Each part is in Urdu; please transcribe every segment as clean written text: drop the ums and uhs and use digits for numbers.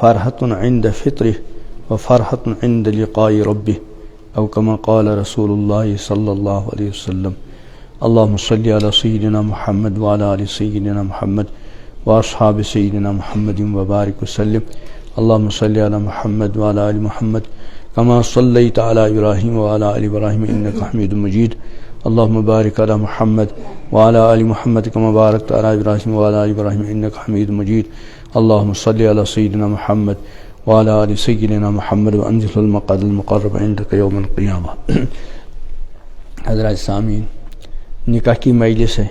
فرحة عند فطره وفرحة عند لقاء ربه أو كما قال رسول الله صلى الله عليه وسلم. اللهم صل على سيدنا محمد وعلى آل سيدنا محمد وأصحاب سيدنا محمد وبارك وسلم. اللهم صل على محمد وعلى آل محمد كما صليت على إبراهيم وعلى آل إبراهيم إنك حميد مجيد. اللهم بارك على محمد وعلى آل محمد كما باركت على إبراهيم وعلى آل إبراهيم إنك حميد مجيد. اللهم صل على سيدنا محمد وعلى آل سيدنا محمد وأنزل المقعد المقرب عندك يوم القيامة. حضرات سامعین، نکاح کی مجلس ہے.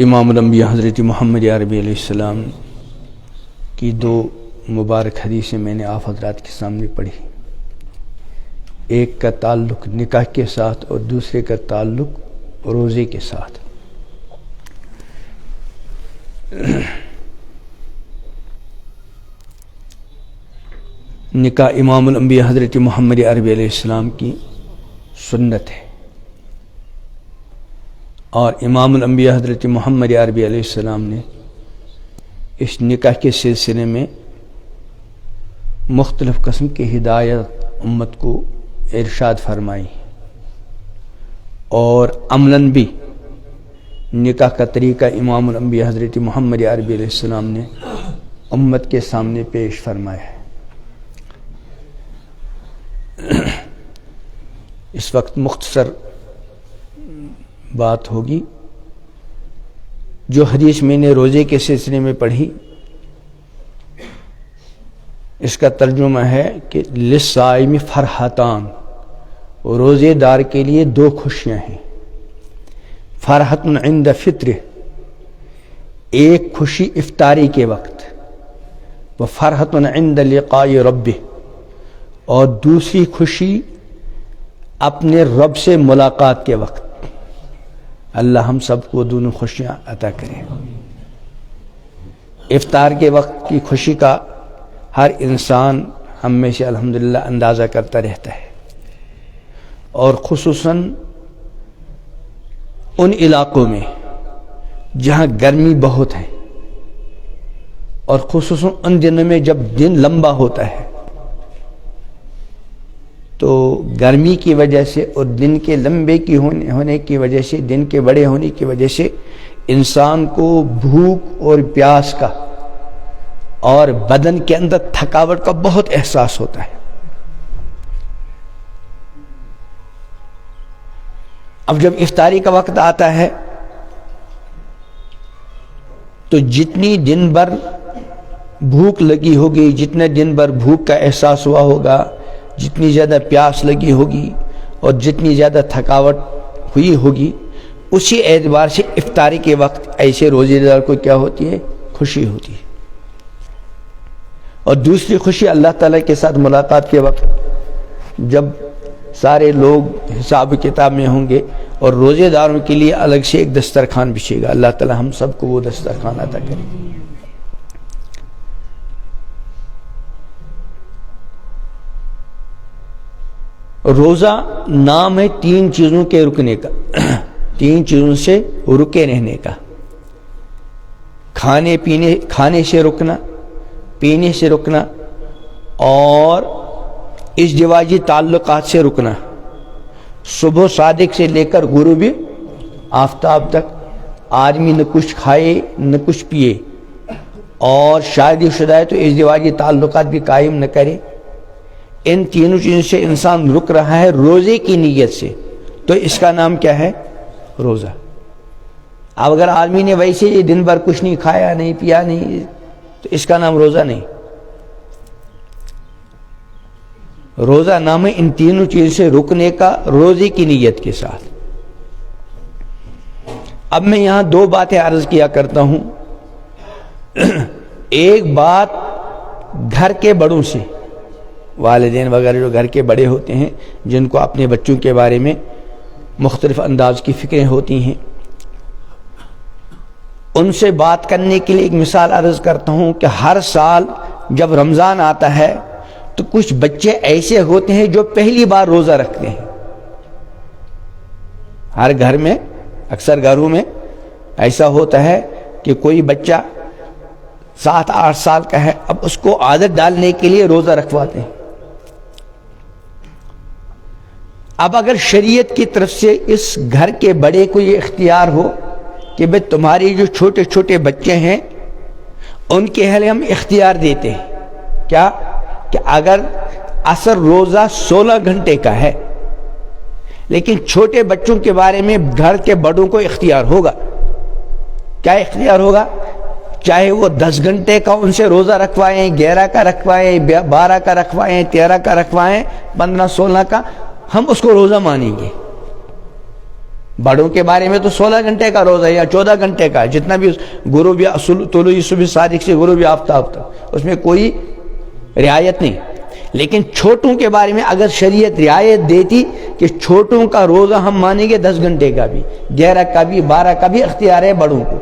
امام الانبیاء حضرت محمد عربی علیہ السلام کی دو مبارک حدیثیں میں نے آپ حضرات کے سامنے پڑھی. ایک کا تعلق نکاح کے ساتھ اور دوسرے کا تعلق روزے کے ساتھ. نکاح امام الانبیاء حضرت محمد عربی علیہ السلام کی سنت ہے، اور امام الانبیاء حضرت محمد عربی علیہ السلام نے اس نکاح کے سلسلے میں مختلف قسم کی ہدایت امت کو ارشاد فرمائی، اور عملاً بھی نکاح کا طریقہ امام الانبیاء حضرت محمد عربی علیہ السلام نے امت کے سامنے پیش فرمایا ہے. اس وقت مختصر بات ہوگی. جو حدیث میں نے روزے کے سلسلے میں پڑھی، اس کا ترجمہ ہے کہ للصائم فرحتان، روزے دار کے لیے دو خوشیاں ہیں. فرحت عند فطرہ، ایک خوشی افطاری کے وقت، وہ فرحت عند لقاء ربہ، اور دوسری خوشی اپنے رب سے ملاقات کے وقت. اللہ ہم سب کو دونوں خوشیاں عطا کرے. افطار کے وقت کی خوشی کا ہر انسان ہم میں سے الحمدللہ اندازہ کرتا رہتا ہے، اور خصوصاً ان علاقوں میں جہاں گرمی بہت ہے، اور خصوصاً ان دنوں میں جب دن لمبا ہوتا ہے، تو گرمی کی وجہ سے اور دن کے لمبے کی ہونے کی وجہ سے، دن کے بڑے ہونے کی وجہ سے انسان کو بھوک اور پیاس کا اور بدن کے اندر تھکاوٹ کا بہت احساس ہوتا ہے. اب جب افطاری کا وقت آتا ہے تو جتنی دن بھر بھوک لگی ہوگی، جتنے دن بھر بھوک کا احساس ہوا ہوگا، جتنی زیادہ پیاس لگی ہوگی اور جتنی زیادہ تھکاوٹ ہوئی ہوگی، اسی اعتبار سے افطاری کے وقت ایسے روزے دار کو کیا ہوتی ہے؟ خوشی ہوتی ہے. اور دوسری خوشی اللہ تعالیٰ کے ساتھ ملاقات کے وقت، جب سارے لوگ حساب کتاب میں ہوں گے اور روزے داروں کے لیے الگ سے ایک دسترخوان بچھے گا. اللہ تعالیٰ ہم سب کو وہ دسترخوان عطا کرے. روزہ نام ہے تین چیزوں کے رکنے کا، تین چیزوں سے رکے رہنے کا. کھانے سے رکنا، پینے سے رکنا، اور ازدواجی تعلقات سے رکنا. صبح صادق سے لے کر غروب آفتاب تک آدمی نہ کچھ کھائے نہ کچھ پیے، اور شادی شدہ ہے تو ازدواجی تعلقات بھی قائم نہ کرے. ان تینوں چیزوں سے انسان رک رہا ہے روزے کی نیت سے، تو اس کا نام کیا ہے؟ روزہ. اب اگر آدمی نے ویسے ہی دن بھر کچھ نہیں کھایا نہیں پیا نہیں، تو اس کا نام روزہ نہیں. روزہ نام ہے ان تینوں چیزوں سے رکنے کا روزے کی نیت کے ساتھ. اب میں یہاں دو باتیں عرض کیا کرتا ہوں. ایک بات گھر کے بڑوں سے، والدین وغیرہ جو گھر کے بڑے ہوتے ہیں، جن کو اپنے بچوں کے بارے میں مختلف انداز کی فکریں ہوتی ہیں، ان سے بات کرنے کے لیے ایک مثال عرض کرتا ہوں کہ ہر سال جب رمضان آتا ہے تو کچھ بچے ایسے ہوتے ہیں جو پہلی بار روزہ رکھتے ہیں. ہر گھر میں، اکثر گھروں میں ایسا ہوتا ہے کہ کوئی بچہ 7-8 سال کا ہے، اب اس کو عادت ڈالنے کے لیے روزہ رکھواتے ہیں۔ اب اگر شریعت کی طرف سے اس گھر کے بڑے کو یہ اختیار ہو کہ بھئی تمہاری جو چھوٹے چھوٹے بچے ہیں ان کے حل ہم اختیار دیتے ہیں کیا کہ اگر عصر روزہ 16 گھنٹے کا ہے لیکن چھوٹے بچوں کے بارے میں گھر کے بڑوں کو اختیار ہوگا، کیا اختیار ہوگا؟ چاہے وہ 10 گھنٹے کا ان سے روزہ رکھوائیں، 11 کا رکھوائیں، 12 کا رکھوائیں، 13 کا رکھوائیں، 15 16 کا، ہم اس کو روزہ مانیں گے۔ بڑوں کے بارے میں تو 16 گھنٹے کا روزہ یا 14 گھنٹے کا، جتنا بھی غروب یا طلوع صبح صادق سے غروب آفتاب تک، اس میں کوئی رعایت نہیں۔ لیکن چھوٹوں کے بارے میں اگر شریعت رعایت دیتی کہ چھوٹوں کا روزہ ہم مانیں گے، 10 گھنٹے کا بھی، 11 کا بھی، 12 کا بھی اختیار ہے بڑوں کو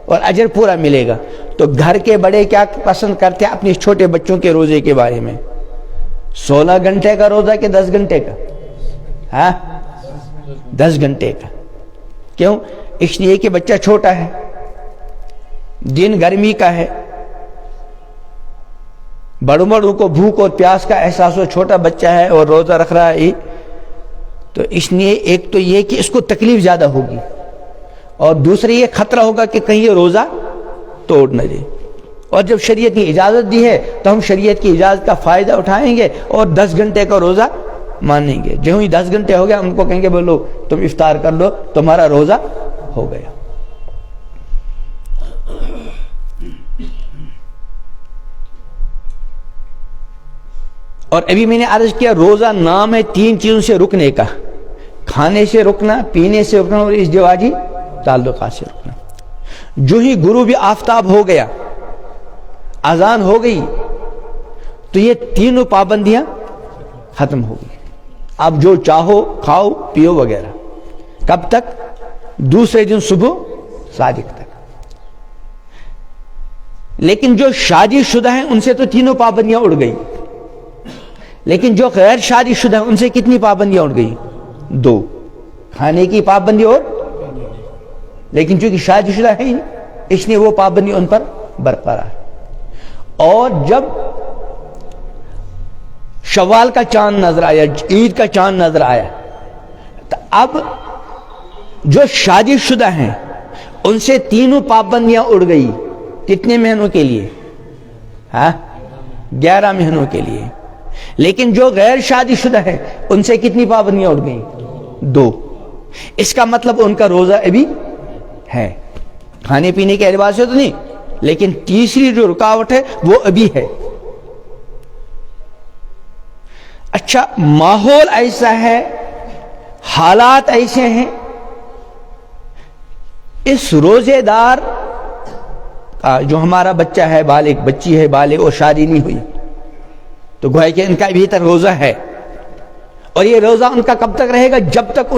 اور اجر پورا ملے گا، تو گھر کے بڑے کیا پسند کرتے ہیں اپنے چھوٹے بچوں کے روزے کے بارے میں؟ 16 گھنٹے کا روزہ کہ 10 گھنٹے کا؟ ہاں 10 گھنٹے کا۔ کیوں؟ اس لیے کہ بچہ چھوٹا ہے، دن گرمی کا ہے، بڑوں کو بھوک اور پیاس کا احساس ہو، چھوٹا بچہ ہے اور روزہ رکھ رہا ہے، تو اس لیے ایک تو یہ کہ اس کو تکلیف زیادہ ہوگی، اور دوسری یہ خطرہ ہوگا کہ کہیں یہ روزہ توڑ نہ دے۔ اور جب شریعت کی اجازت دی ہے تو ہم شریعت کی اجازت کا فائدہ اٹھائیں گے اور 10 گھنٹے کا روزہ مانیں گے۔ جو ہی 10 گھنٹے ہو گیا ان کو کہیں گے بولو تم افطار کر لو، تمہارا روزہ ہو گیا۔ اور ابھی میں نے عرض کیا روزہ نام ہے 3 چیزوں سے رکنے کا، کھانے سے رکنا، پینے سے رکنا اور ازدواجی تعلقات سے رکنا۔ جو ہی غروب آفتاب ہو گیا، اذان ہو گئی، تو یہ تینوں پابندیاں ختم ہو گئی۔ اب جو چاہو کھاؤ پیو وغیرہ، کب تک؟ دوسرے دن صبح صادق تک۔ لیکن جو شادی شدہ ہیں ان سے تو تینوں پابندیاں اڑ گئی، لیکن جو غیر شادی شدہ ہیں ان سے کتنی پابندیاں اڑ گئی؟ 2، کھانے کی پابندی اور، لیکن چونکہ شادی شدہ ہے اس لیے وہ پابندی ان پر برقرار۔ اور جب شوال کا چاند نظر آیا، عید کا چاند نظر آیا، تو اب جو شادی شدہ ہیں ان سے تینوں پابندیاں اڑ گئی۔ کتنے مہینوں کے لیے؟ 11 مہینوں کے لیے۔ لیکن جو غیر شادی شدہ ہے ان سے کتنی پابندیاں اڑ گئیں؟ 2۔ اس کا مطلب ان کا روزہ ابھی ہے، کھانے پینے کے اعتبار سے تو نہیں، لیکن تیسری جو رکاوٹ ہے وہ ابھی ہے۔ اچھا، ماحول ایسا ہے، حالات ایسے ہیں، اس روزے دار جو ہمارا بچہ ہے بالغ، بچی ہے بالغ اور شادی نہیں ہوئی، تو گویا کہ ان کا ابھی تک روزہ ہے، اور یہ روزہ ان کا کب تک رہے گا؟ جب تک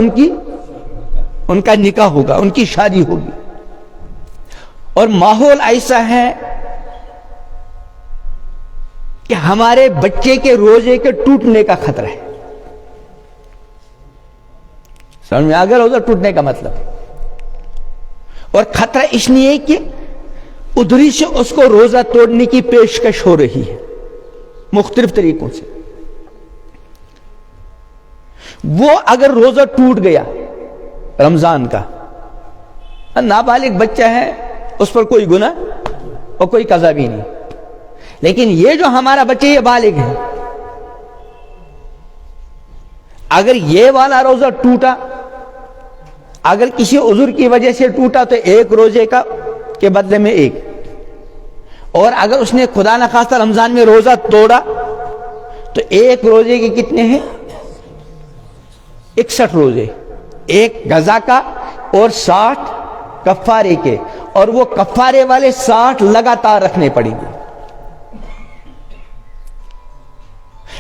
ان کا نکاح ہوگا، ان کی شادی ہوگی۔ اور ماحول ایسا ہے کہ ہمارے بچے کے روزے کے ٹوٹنے کا خطرہ ہے۔ سمجھ میں آ گیا روزہ ٹوٹنے کا مطلب؟ اور خطرہ اس لیے کہ ادھری سے اس کو روزہ توڑنے کی پیشکش ہو رہی ہے مختلف طریقوں سے۔ وہ اگر روزہ ٹوٹ گیا رمضان کا، نابالغ بچہ ہے، اس پر کوئی گناہ اور کوئی قضا بھی نہیں، لیکن یہ جو ہمارا بچہ یہ بالغ ہے، اگر یہ والا روزہ ٹوٹا، اگر کسی عذر کی وجہ سے ٹوٹا تو 1 روزے کا کے بدلے میں 1، اور اگر اس نے خدا نخواستہ رمضان میں روزہ توڑا تو 1 روزے کے کتنے ہیں؟ 61 روزے، 1 قضا کا اور 60 کفارے کے، اور وہ کفارے والے 60 لگاتار رکھنے پڑیں گے۔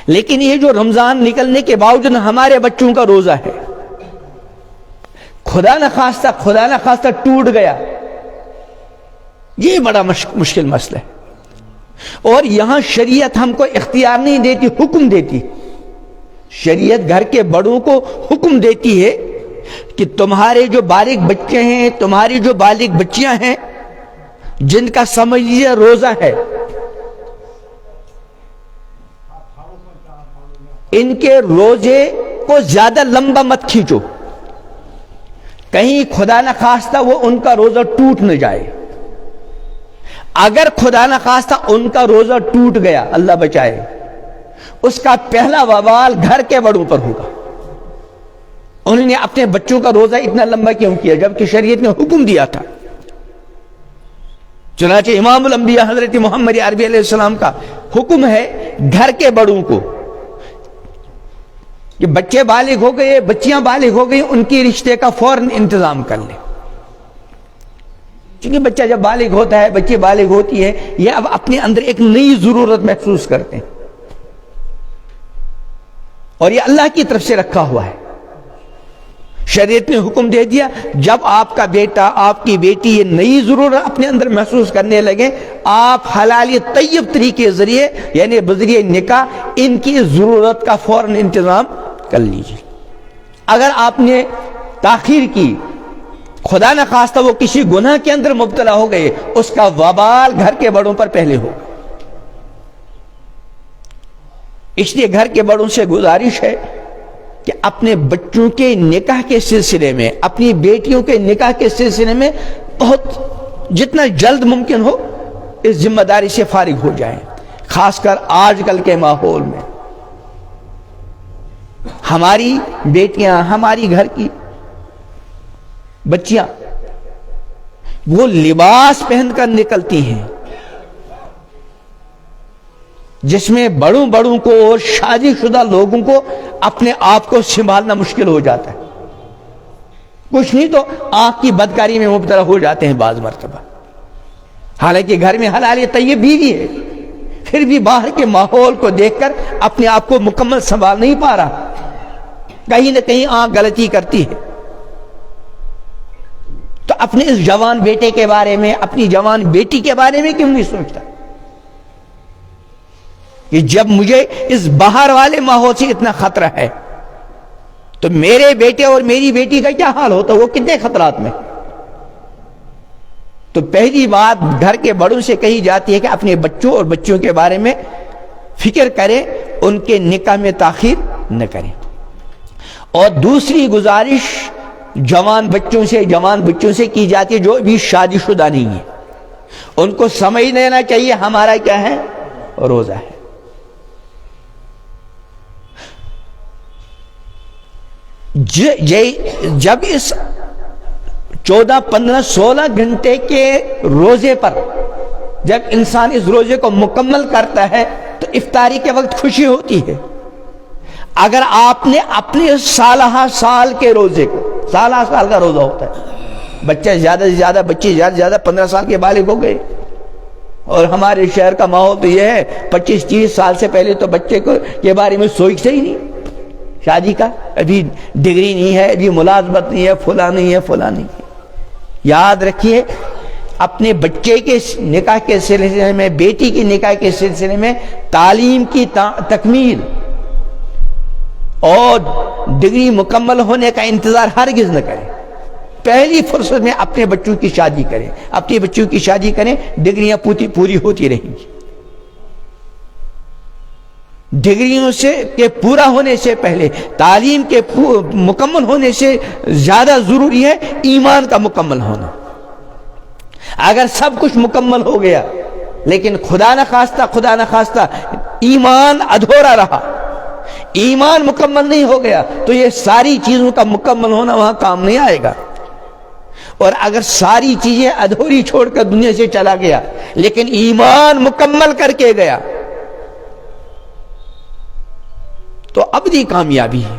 لیکن یہ جو رمضان نکلنے کے باوجود ہمارے بچوں کا روزہ ہے، خدا نخواستہ ٹوٹ گیا، یہ بڑا مشکل مسئلہ ہے۔ اور یہاں شریعت ہم کو اختیار نہیں دیتی، حکم دیتی۔ شریعت گھر کے بڑوں کو حکم دیتی ہے کہ تمہارے جو بالغ بچے ہیں، تمہاری جو بالغ بچیاں ہیں، جن کا سمجھ لیجیے روزہ ہے، ان کے روزے کو زیادہ لمبا مت کھینچو، کہیں خدا نخواستہ وہ ان کا روزہ ٹوٹ نہ جائے۔ اگر خدا نخواستہ ان کا روزہ ٹوٹ گیا، اللہ بچائے، اس کا پہلا وبال گھر کے بڑوں پر ہوگا۔ انہوں نے اپنے بچوں کا روزہ اتنا لمبا کیوں کیا جبکہ شریعت نے حکم دیا تھا؟ چنانچہ امام الانبیاء حضرت محمد عربی علیہ السلام کا حکم ہے گھر کے بڑوں کو کہ بچے بالغ ہو گئے، بچیاں بالغ ہو گئی، ان کی رشتے کا فوراً انتظام کر لیں، کیونکہ بچہ جب بالغ ہوتا ہے، بچی بالغ ہوتی ہے، یہ اب اپنے اندر ایک نئی ضرورت محسوس کرتے ہیں، اور یہ اللہ کی طرف سے رکھا ہوا ہے۔ شریعت نے حکم دے دیا جب آپ کا بیٹا، آپ کی بیٹی یہ نئی ضرورت اپنے اندر محسوس کرنے لگے، آپ حلالی طیب طریقے ذریعے یعنی بذریعہ نکاح ان کی ضرورت کا فوراً انتظام کر لیجیے۔ اگر آپ نے تاخیر کی، خدا نہ خواستہ وہ کسی گناہ کے اندر مبتلا ہو گئے، اس کا وبال گھر کے بڑوں پر پہلے ہوگا۔ اس لیے گھر کے بڑوں سے گزارش ہے کہ اپنے بچوں کے نکاح کے سلسلے میں، اپنی بیٹیوں کے نکاح کے سلسلے میں بہت جتنا جلد ممکن ہو اس ذمہ داری سے فارغ ہو جائیں، خاص کر آج کل کے ماحول میں۔ ہماری بیٹیاں، ہماری گھر کی بچیاں وہ لباس پہن کر نکلتی ہیں جس میں بڑوں کو اور شادی شدہ لوگوں کو اپنے آپ کو سنبھالنا مشکل ہو جاتا ہے، کچھ نہیں تو آنکھ کی بدکاری میں مبتلا ہو جاتے ہیں بعض مرتبہ، حالانکہ گھر میں حلال طیب بیوی ہے، پھر بھی باہر کے ماحول کو دیکھ کر اپنے آپ کو مکمل سنبھال نہیں پا رہا، کہیں نہ کہیں آنکھ غلطی کرتی ہے۔ تو اپنے اس جوان بیٹے کے بارے میں، اپنی جوان بیٹی کے بارے میں کیوں نہیں سوچتا کہ جب مجھے اس باہر والے ماحول سے اتنا خطرہ ہے تو میرے بیٹے اور میری بیٹی کا کیا حال ہوتا ہے، وہ کتنے خطرات میں۔ تو پہلی بات گھر کے بڑوں سے کہی جاتی ہے کہ اپنے بچوں اور بچوں کے بارے میں فکر کریں، ان کے نکاح میں تاخیر نہ کریں۔ اور دوسری گزارش جوان بچوں سے کی جاتی ہے جو ابھی شادی شدہ نہیں ہے، ان کو سمجھ لینا چاہیے ہمارا کیا ہے، روزہ ہے۔ جب اس 14 15 16 گھنٹے کے روزے پر جب انسان اس روزے کو مکمل کرتا ہے تو افطاری کے وقت خوشی ہوتی ہے۔ اگر آپ نے اپنے سال کے روزے کو، سال کا روزہ ہوتا ہے، بچے زیادہ سے زیادہ 15 سال کے بالغ ہو گئے، اور ہمارے شہر کا ماحول تو یہ ہے 25 30 سال سے پہلے تو بچے کے بارے میں سوچتے ہی نہیں، شادی کا ابھی ڈگری نہیں ہے، ابھی ملازمت نہیں ہے، فلاں نہیں ہے۔ یاد رکھیے اپنے بچے کے نکاح کے سلسلے میں، بیٹی کے نکاح کے سلسلے میں تعلیم کی تکمیل اور ڈگری مکمل ہونے کا انتظار ہرگز نہ کریں، پہلی فرصت میں اپنے بچوں کی شادی کریں، اپنی بچوں کی شادی کریں، ڈگریاں پوری ہوتی رہیں گی۔ ڈگریوں کے پورا ہونے سے پہلے، تعلیم کے مکمل ہونے سے زیادہ ضروری ہے ایمان کا مکمل ہونا۔ اگر سب کچھ مکمل ہو گیا لیکن خدا نہ خواستہ ایمان ادھورا رہا، ایمان مکمل نہیں ہو گیا تو یہ ساری چیزوں کا مکمل ہونا وہاں کام نہیں آئے گا۔ اور اگر ساری چیزیں ادھوری چھوڑ کر دنیا سے چلا گیا لیکن ایمان مکمل کر کے گیا تو ابدی کامیابی ہے۔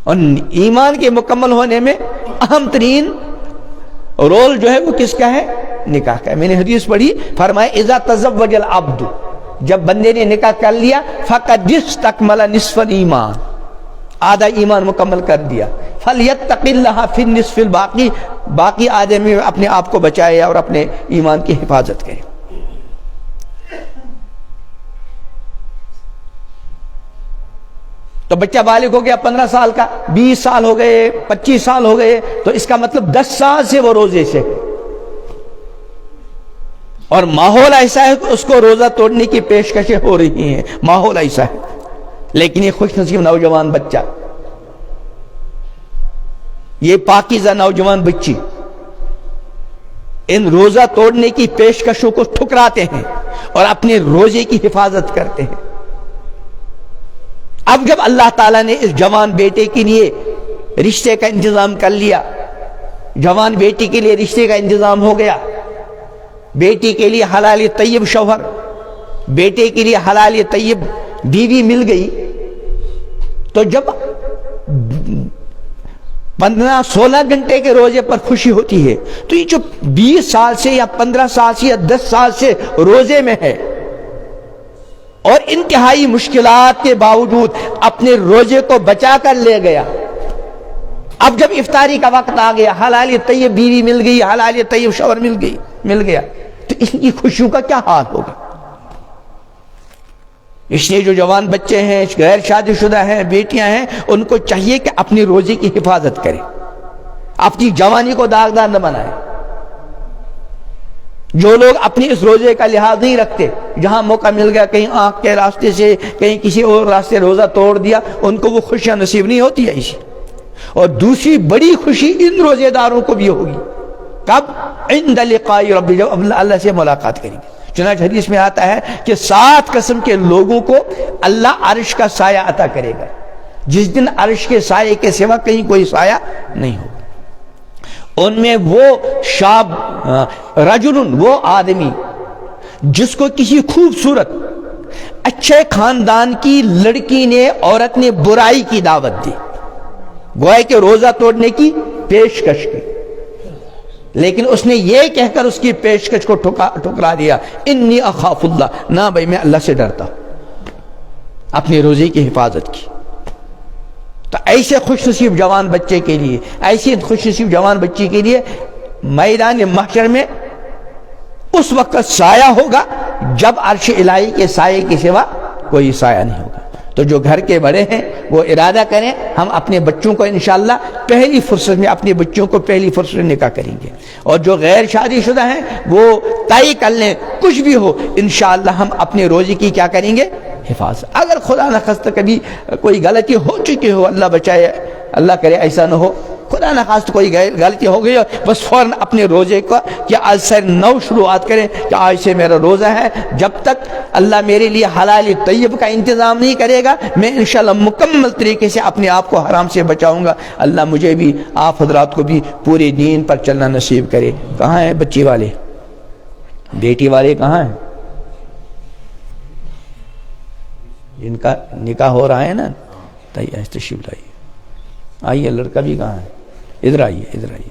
اور ایمان کے مکمل ہونے میں اہم ترین رول جو ہے وہ کس کا ہے؟ نکاح کا ہے۔ میں نے حدیث پڑھی، فرمایا اذا تزوج العبد، جب بندے نے نکاح کر لیا، فقد استکمل نصف الایمان، آدھا ایمان مکمل کر دیا، فلیتق اللہ فی النصف الباقی، باقی آدھے میں اپنے آپ کو بچائے اور اپنے ایمان کی حفاظت کرے۔ تو بچہ بالغ ہو گیا 15 سال کا، 20 سال ہو گئے، 25 سال ہو گئے، تو اس کا مطلب 10 سال سے وہ روزے سے، اور ماحول ایسا ہے کہ اس کو روزہ توڑنے کی پیشکشیں ہو رہی ہیں، ماحول ایسا ہے. لیکن یہ خوش نصیب نوجوان بچہ، یہ پاکیزہ نوجوان بچی ان روزہ توڑنے کی پیشکشوں کو ٹھکراتے ہیں اور اپنے روزے کی حفاظت کرتے ہیں. اب جب اللہ تعالیٰ نے اس جوان بیٹے کے لیے رشتے کا انتظام کر لیا، جوان بیٹی کے لیے رشتے کا انتظام ہو گیا، بیٹی کے لیے حلال طیب شوہر، بیٹے کے لیے حلال طیب بیوی مل گئی، تو جب 15-16 گھنٹے کے روزے پر خوشی ہوتی ہے، تو یہ جو 20 سال سے یا 15 سال سے یا 10 سال سے روزے میں ہے اور انتہائی مشکلات کے باوجود اپنے روزے کو بچا کر لے گیا، اب جب افطاری کا وقت آ گیا، حلال طیب بیوی مل گئی، حلال طیب شوہر مل گیا، تو اس کی خوشیوں کا کیا حال ہوگا؟ اس لیے جو جوان بچے ہیں، غیر شادی شدہ ہیں، بیٹیاں ہیں، ان کو چاہیے کہ اپنی روزے کی حفاظت کریں، اپنی جوانی کو داغدار نہ بنائیں. جو لوگ اپنی اس روزے کا لحاظ نہیں رکھتے، جہاں موقع مل گیا کہیں آنکھ کے راستے سے، کہیں کسی اور راستے روزہ توڑ دیا، ان کو وہ خوشیاں نصیب نہیں ہوتی ہے ایسی. اور دوسری بڑی خوشی ان روزے داروں کو بھی ہوگی، کب؟ عند لقاء رب، جب اللہ سے ملاقات کریں گے. چنانچہ حدیث میں آتا ہے کہ 7 قسم کے لوگوں کو اللہ عرش کا سایہ عطا کرے گا، جس دن عرش کے سائے کے سوا کہیں کوئی سایہ نہیں ہوگا. ان میں وہ شاب رجل، وہ آدمی جس کو کسی خوبصورت اچھے خاندان کی لڑکی نے، عورت نے برائی کی دعوت دی، گویا کہ روزہ توڑنے کی پیشکش کی، لیکن اس نے یہ کہہ کر اس کی پیشکش کو ٹھکرا دیا، انی اخاف اللہ، نہ بھائی میں اللہ سے ڈرتا ہوں، اپنے روزے کی حفاظت کی. تو ایسے خوش نصیب جوان بچے کے لیے، ایسی خوش نصیب جوان بچی کے لیے میدان محشر میں اس وقت سایہ ہوگا جب عرش الہی کے سائے کے سوا کوئی سایہ نہیں ہوگا. تو جو گھر کے بڑے ہیں وہ ارادہ کریں، ہم اپنے بچوں کو انشاءاللہ پہلی فرصت میں اپنے بچوں کو پہلی فرصت میں نکاح کریں گے، اور جو غیر شادی شدہ ہیں وہ طے کر لیں، کچھ بھی ہو انشاءاللہ ہم اپنے روزے کی کیا کریں گے؟ حفاظت. اگر خدا نخواستہ کبھی کوئی غلطی ہو چکی ہو، اللہ بچائے، اللہ کرے ایسا نہ ہو، خدا نخواستہ کوئی غلطی ہو گئی، بس فوراً اپنے روزے کا کہ آج سے نو شروعات کریں کہ آج سے میرا روزہ ہے، جب تک اللہ میرے لیے حلال طیب کا انتظام نہیں کرے گا میں انشاءاللہ مکمل طریقے سے اپنے آپ کو حرام سے بچاؤں گا. اللہ مجھے بھی، آپ حضرات کو بھی پورے دین پر چلنا نصیب کرے. کہاں ہیں بچی والے، بیٹی والے کہاں ہیں؟ جن کا نکاح ہو رہا ہے نا، تشریف لائیے. آئیے، لڑکا بھی کہاں ہے؟ ادھر آئیے، ادھر آئیے.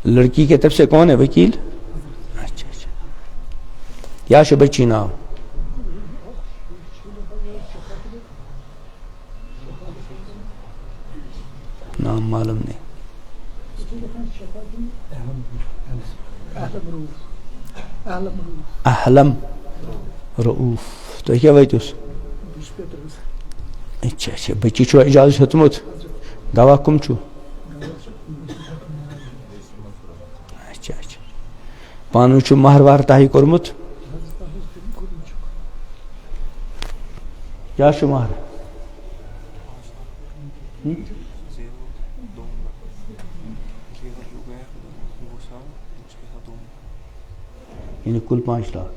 لڑکی کی طرف سے کون ہے وکیل؟ اچھا اچھا. یا شو بچی نام؟ نام معلوم نہیں. احلم رؤوف. تو کیا ویتوس؟ اچھا اچھا. بچی چھو اجازت ہتمت؟ گواہ کم چھو؟ اچھا اچھا. پانو چھو مہر وار تاہی کرمت؟ کیا چھو مہر؟ یعنی کل 5 لاکھ.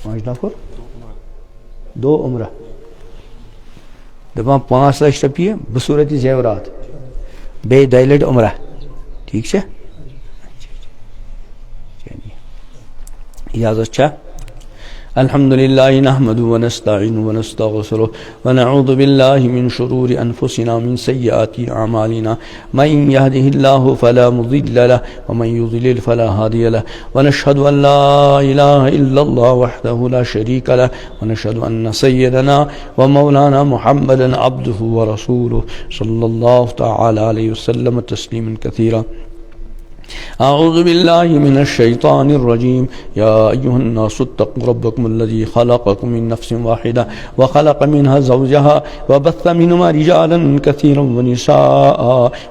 5 لاکھ اور 2 عمرہ. دپان 5 لچھ رۄپیہِ بصوٗرتِ زیورات بیٚیہِ 2 لٹہِ عمرہ. ٹھیک چھا؟ اجازت چھا؟ الحمد لله نحمده ونستعينه ونستغفره ونعوذ بالله من شرور أنفسنا ومن سيئات أعمالنا من يهده الله فلا مضل له ومن يضلل فلا هادي له ونشهد أن لا إله إلا الله وحده لا شريك له ونشهد أن سيدنا ومولانا محمدا عبده ورسوله صلى الله تعالى عليه وسلم تسليما كثيرا. أعوذ بالله من الشيطان الرجيم. يا أيها الناس اتقوا ربكم الذي خلقكم من نفس واحدة وخلق منها زوجها وبث منهما رجالا كثيرا ونساء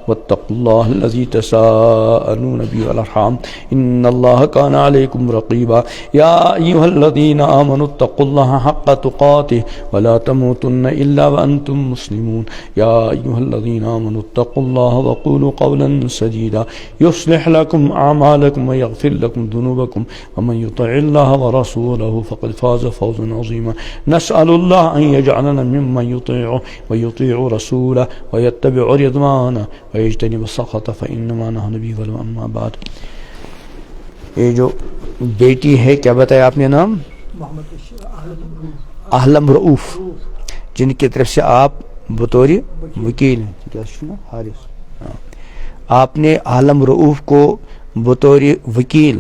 واتقوا الله الذي تساءلون به والأرحام إن الله كان عليكم رقيبا. يا أيها الذين آمنوا اتقوا الله حق تقاته ولا تموتن إلا وأنتم مسلمون. يا أيها الذين آمنوا اتقوا الله وقولوا قولا سديدا يصلح لكم أعمالكم ويغفر لكم ذنوبكم ومن يطع الله ورسوله فقد فاز فوزا عظيما. نسأل الله أن يجعلنا ممن يطيعه ويطيع رسوله ويتبع رضوانه ويجتنب السخط فإنما نحن به. أما بعد. یہ جو بیٹی ہے کیا بتایا آپ نے نام؟ احلم رؤوف، جن کی طرف سے آپ بطور وکیل ہیں. حارث، آپ نے عالم رؤوف کو بطور وکیل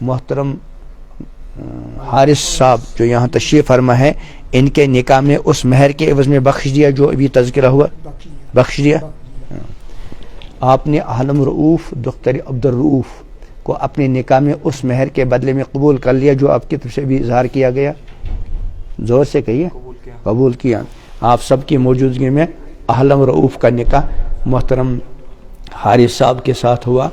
محترم حارث صاحب جو یہاں تشریف فرما ہے، ان کے نکاح میں اس مہر کے عوض میں بخش دیا جو ابھی تذکرہ ہوا، بخش دیا. آپ نے عالم رؤوف دختر عبد الرؤوف کو اپنے نکاح میں اس مہر کے بدلے میں قبول کر لیا جو آپ کی طرف سے بھی اظہار کیا گیا. زور سے کہیے. قبول کیا. آپ سب کی موجودگی میں عالم رؤوف کا نکاح محترم حارث صاحب کے ساتھ ہوا.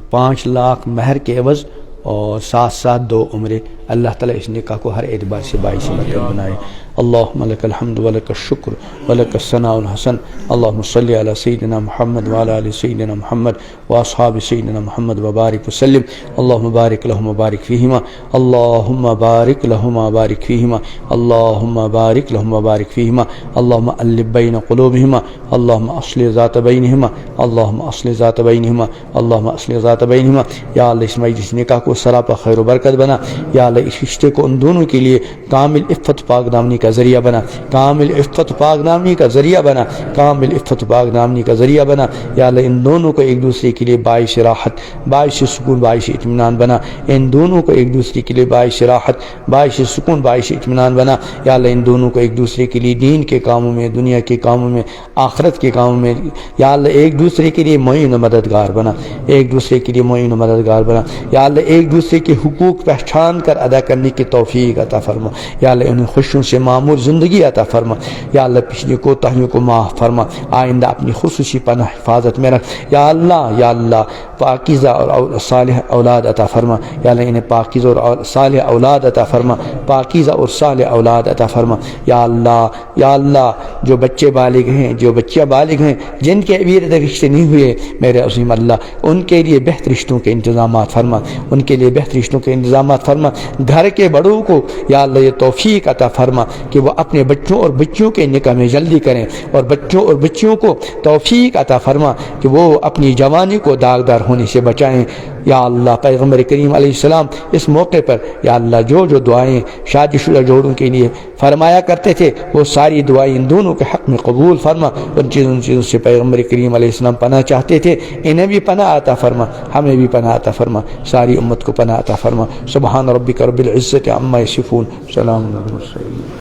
5 لاکھ مہر کے عوض اور ساتھ ساتھ 2 عمرے. اللہ تعالیٰ اس نکاح کو ہر اعتبار سے باعث برکت بنائے. اللهم لك الحمد ولك الشكر ولك الثناء الحسن. اللهم صل على سيدنا محمد وعلى آل سيدنا محمد وأصحاب سيدنا محمد وبارك وسلم. اللهم بارك لهم وبارك فيهما. اللهم بارك لهم وبارك فيهما. اللهم بارك لهم وبارك فيهما. اللهم ألف بين قلوبهما. اللهم أصلح ذات بينهما. اللهم أصلح ذات بينهما. اللهم أصلح ذات بينهما. یا اللہ اس مجلس نکاح کو سراپا خیر و برکت بنا. یا اللہ اس رشتے کو ان دونوں کے لیے کامل عفت پاک دامنی کا ذریعہ بنا. کامل عفت پاک دامنی کا ذریعہ بنا. کامل عفت پاک دامنی کا ذریعہ بنا. یا اللہ ان دونوں کو ایک دوسرے کے لیے باعث راحت، باعث سکون، باعث اطمینان بنا. ان دونوں کو ایک دوسرے کے لیے باعث راحت، باعث سکون، باعث اطمینان بنا. یا اللہ ان دونوں کو ایک دوسرے کے لیے دین کے کاموں میں، دنیا کے کاموں میں، آخرت کے کاموں میں یا اللہ ایک دوسرے کے لیے معین و مددگار بنا. ایک دوسرے کے لیے معین و مددگار بنا. یا اللہ ایک دوسرے کے حقوق پہچان کر ادا کرنے کی توفیق عطا فرما. یا اللہ انہیں خوشیوں سے معمور زندگی عطا فرما. یا اللہ پچھلی کوتاہیوں کو معاف فرما. آئندہ اپنی خصوصی پناہ حفاظت میں رکھ. یا اللہ پاکیزہ اور صالح اولاد عطا فرما. یا اللہ انہیں پاکیزہ اور صالح اولاد عطا فرما. پاکیزہ اور صالح اولاد عطا فرما. یا اللہ جو بچے بالغ ہیں، جو بچیاں بالغ ہیں، جن کے ابھی تک رشتے نہیں ہوئے، میرے عظیم اللہ ان کے لیے بہتر رشتوں کے انتظامات فرما. ان کے لیے بہتر رشتوں کے انتظامات فرما. گھر کے بڑوں کو یا اللہ یہ توفیق عطا فرما کہ وہ اپنے بچوں اور بچیوں کے نکاح میں جلدی کریں، اور بچوں اور بچیوں کو توفیق عطا فرما کہ وہ اپنی جوانی کو داغدار ہونے سے بچائیں. یا اللہ پیغمبر کریم علیہ السلام اس موقع پر یا اللہ جو دعائیں شادی شدہ جوڑوں کے لیے فرمایا کرتے تھے وہ ساری دعائیں ان دونوں کے حق میں قبول فرما. ان چیزوں سے پیغمبر کریم علیہ السلام پناہ چاہتے تھے، انہیں بھی پناہ عطا فرما، ہمیں بھی پناہ عطا فرما، ساری امت کو پناہ عطا فرما. سبحان ربک رب العزت عما یصفون، سلام علی المرسلین.